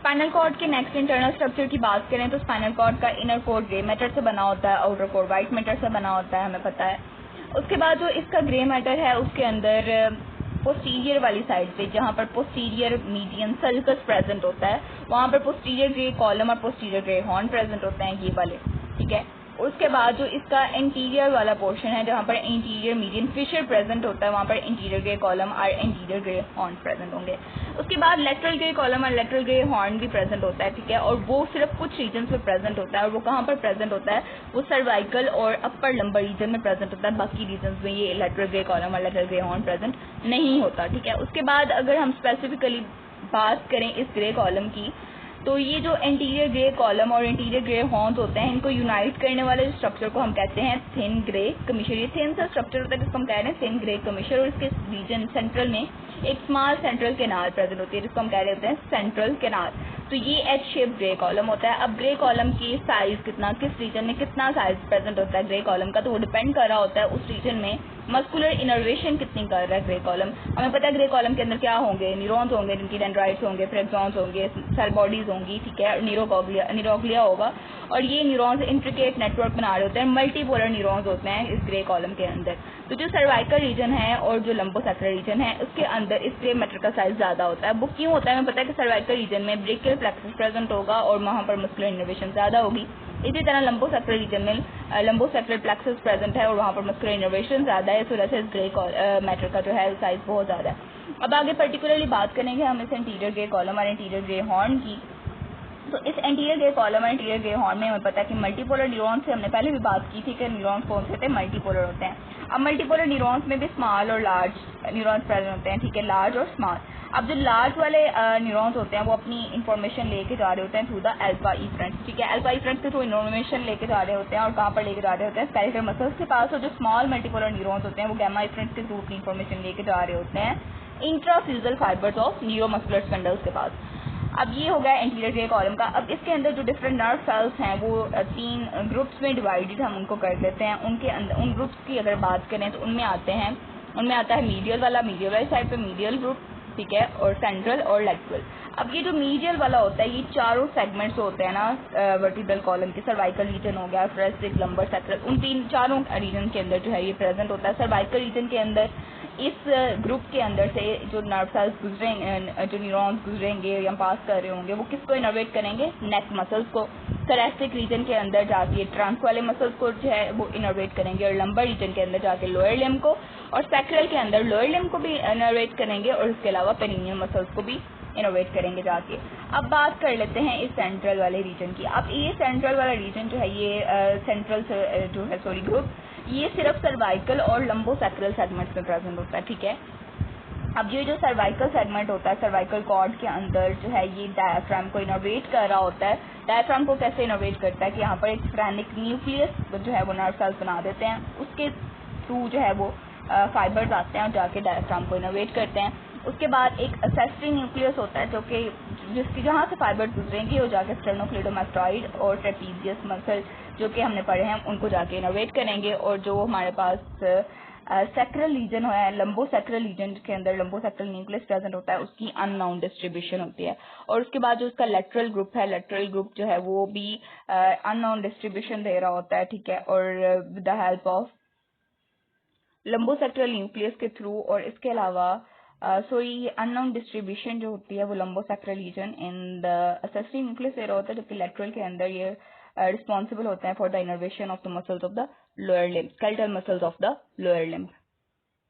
Spinal cord के next internal structure की बात करें तो स्पाइनल कॉर्ड का इनर कोर ग्रे मैटर से बना होता है, आउटर कोर वाइट मैटर से बना होता है, हमें पता है। उसके बाद जो इसका ग्रे मैटर है उसके अंदर पोस्टीरियर वाली साइड पे जहाँ पर पोस्टीरियर मीडियन सल्कस प्रेजेंट होता है वहाँ पर पोस्टीरियर ग्रे कॉलम और पोस्टीरियर ग्रे हॉर्न प्रेजेंट होते हैं, ये वाले, ठीक है। उसके बाद जो इसका इंटीरियर वाला पोर्शन है जहाँ पर इंटीरियर मीडियन फिशर प्रेजेंट होता है वहाँ पर इंटीरियर ग्रे कॉलम और इंटीरियर ग्रे हॉर्न प्रेजेंट होंगे। उसके बाद लेटरल ग्रे कॉलम और लेटरल ग्रे हॉर्न भी प्रेजेंट होता है, ठीक है, और वो सिर्फ कुछ रीजन में प्रेजेंट होता है। और वो कहाँ पर प्रेजेंट होता है, वो सर्वाइकल और अपर लंबर रीजन में प्रेजेंट होता है, बाकी रीजन में ये लेटरल ग्रे कॉलम और लेटरल ग्रे हॉर्न प्रेजेंट नहीं होता, ठीक है। उसके बाद अगर हम स्पेसिफिकली बात करें इस ग्रे कॉलम की, तो ये जो इंटीरियर ग्रे कॉलम और इंटीरियर ग्रे हॉर्न्स होते हैं इनको यूनाइट करने वाले स्ट्रक्चर को हम कहते हैं थिन ग्रे कमिशर। ये थिन सा स्ट्रक्चर होता है जिसको हम कह रहे हैं थिन ग्रे कमिशर, और इसके रीजन सेंट्रल में एक स्मॉल सेंट्रल कैनाल प्रेजेंट होती है जिसको हम कह रहे होते हैं सेंट्रल कैनाल। तो ये एच शेप ग्रे कॉलम होता है। अब ग्रे कॉलम की साइज कितना, किस रीजन में कितना साइज प्रेजेंट होता है ग्रे कॉलम का, तो वो डिपेंड कर रहा होता है उस रीजन में मस्कुलर इनर्वेशन कितनी कर रहा है ग्रे कॉलम। हमें पता है ग्रे कॉलम के अंदर क्या होंगे, न्यूरॉन्स होंगे जिनकी डेंड्राइट्स होंगे, फिर एक्सॉन्स होंगे, सेल बॉडीज होंगी, ठीक है, न्यूरोग्लिया होगा, और ये न्यूरॉन्स इंट्रिकेट नेटवर्क बना रहे होते हैं, मल्टीपोलर न्यूरॉन्स होते हैं इस ग्रे कॉलम के अंदर। तो जो सर्वाइकल रीजन है और जो लंबोसेक्युलर रीजन है उसके अंदर इस ग्रे मैटर का साइज ज्यादा होता है। वो क्यों होता है, हमें पता है कि सर्वाइकल रीजन में ब्रेकियल प्लेक्सस प्रेजेंट होगा और वहां पर मस्कुलर इनर्वेशन ज्यादा होगी। इसी तरह लंबोसेक्युलर रीजन में लंबोसेक्युलर प्लेक्सस प्रेजेंट है और वहाँ पर मस्कुलर इनर्वेशन ज्यादा है, इस वजह से इस ग्रे मैटर का जो है साइज बहुत ज्यादा है। अब आगे पर्टिकुलरली बात करेंगे हम इस इंटीरियर ग्रे कॉलम और इंटीरियर ग्रे हॉर्न की। तो इस इंटीरियर ग्रे कॉलम और इंटीरियर ग्रे हॉर्न में हमें पता है कि मल्टीपोलर न्यूरॉन्स से हमने पहले भी बात की थी कि न्यूरॉन्स कौन से होते हैं, मल्टीपोलर होते हैं। अब मल्टीपोलर न्यूरॉन्स में भी स्मॉल और लार्ज न्यूरॉन्स प्रेजेंट होते हैं, ठीक है, लार्ज और स्मॉल। अब जो लार्ज वाले न्यूरॉन्स होते हैं वो अपनी इंफॉर्मेशन लेके जा रहे होते हैं थ्रू द अल्फा इफरेंट्स, ठीक है, अल्फा इफरेंट्स के थ्रू इंफॉर्मेशन लेके जा रहे होते हैं और कहाँ पर लेके जा रहे होते हैं, स्केलेटल मसल्स के पास। और जो स्मॉल मल्टीपोलर न्यूरॉन्स होते हैं वो गैमा इफरेंट्स के थ्रू अपनी इंफॉर्मेशन लेके जा रहे होते हैं intrafusal fibres of neuromuscular spindles के पास। अब ये हो गया इंटीरियर ग्रे कॉलम का। अब इसके अंदर जो डिफरेंट नर्व सेल्स हैं वो 3 ग्रुप्स में डिवाइडेड हम उनको कर देते हैं। उनके अंदर उन ग्रुप्स की अगर बात करें तो उनमें आता है मीडियल वाला, मीडियल वाली साइड पे मीडियल ग्रुप, ठीक है, और सेंट्रल और लेटरल। अब ये जो मीडियल वाला होता है ये चारों सेगमेंट्स होते हैं ना वर्टिब्रल कॉलम के, सर्वाइकल रीजन हो गया, thoracic, लंबर, सैक्रल, उन चारों रीजन के अंदर जो है ये प्रेजेंट होता है। सर्वाइकल रीजन के अंदर इस ग्रुप के अंदर से जो नर्व सेल्स गुजरेंगे, जो न्यूरॉन्स गुजरेंगे या पास कर रहे होंगे वो किसको इनर्वेट करेंगे, नेक मसल्स को। thoracic रीजन के अंदर जाके ट्रंक वाले मसल्स को जो है वो इनर्वेट करेंगे, और लंबर रीजन के अंदर जाके लोअर लिम्ब को, और सैक्रल के अंदर लोअर लिम्ब को भी इनर्वेट करेंगे, और इसके अलावा पेरिनियल मसल्स को भी इनोवेट करेंगे जाके। अब बात कर लेते हैं इस सेंट्रल वाले रीजन की। अब ये सेंट्रल वाला रीजन जो है ये सेंट्रल जो है ग्रुप, ये सिर्फ सर्वाइकल और लंबोसेक्युलर सेगमेंट्स में प्रेजेंट होता है, ठीक है। अब ये जो सर्वाइकल सेगमेंट होता है, सर्वाइकल कॉर्ड के अंदर जो है ये डायफ्राम को इनोवेट कर रहा होता है। डायफ्राम को कैसे इनोवेट करता है कि यहाँ पर एक फ्रेनिक न्यूक्लियस जो है वो नर्व सेल्स बना देते हैं, उसके थ्रू जो है वो फाइबर्स आते हैं और जाके डायफ्राम को इनोवेट करते हैं। उसके बाद एक असेस्ट्री न्यूक्लियस होता है जो कि जिसकी जहाँ से फाइबर्स गुजरेंगी वो जाके स्टेर्नोक्लेडोमास्टॉइड और ट्रेपीजियस मसल जो कि हमने पढ़े हैं उनको जाके इनोवेट करेंगे। और जो हमारे पास सैक्रल रीजन है, लंबोसेक्युलर रीजन के अंदर लंबोसेक्युलर न्यूक्लियस प्रेजेंट होता है, उसकी अननाउन डिस्ट्रीब्यूशन होती है। और उसके बाद जो उसका लेटरल ग्रुप है, लेटरल ग्रुप जो है वो भी अननाउन डिस्ट्रीब्यूशन दे रहा होता है, ठीक है, और with the help of lumbosacral nucleus के थ्रू। और इसके अलावा ये अननोन डिस्ट्रीब्यूशन जो होती है वो लंबोसेक्युलर रीजन इन द असेस्ट्री न्यूक्लियस दे रहा होता है, जबकि लेटरल के अंदर ये रिस्पॉन्सिबल होते हैं for the innervation of the muscles of the lower limb, skeletal muscles of the lower limb.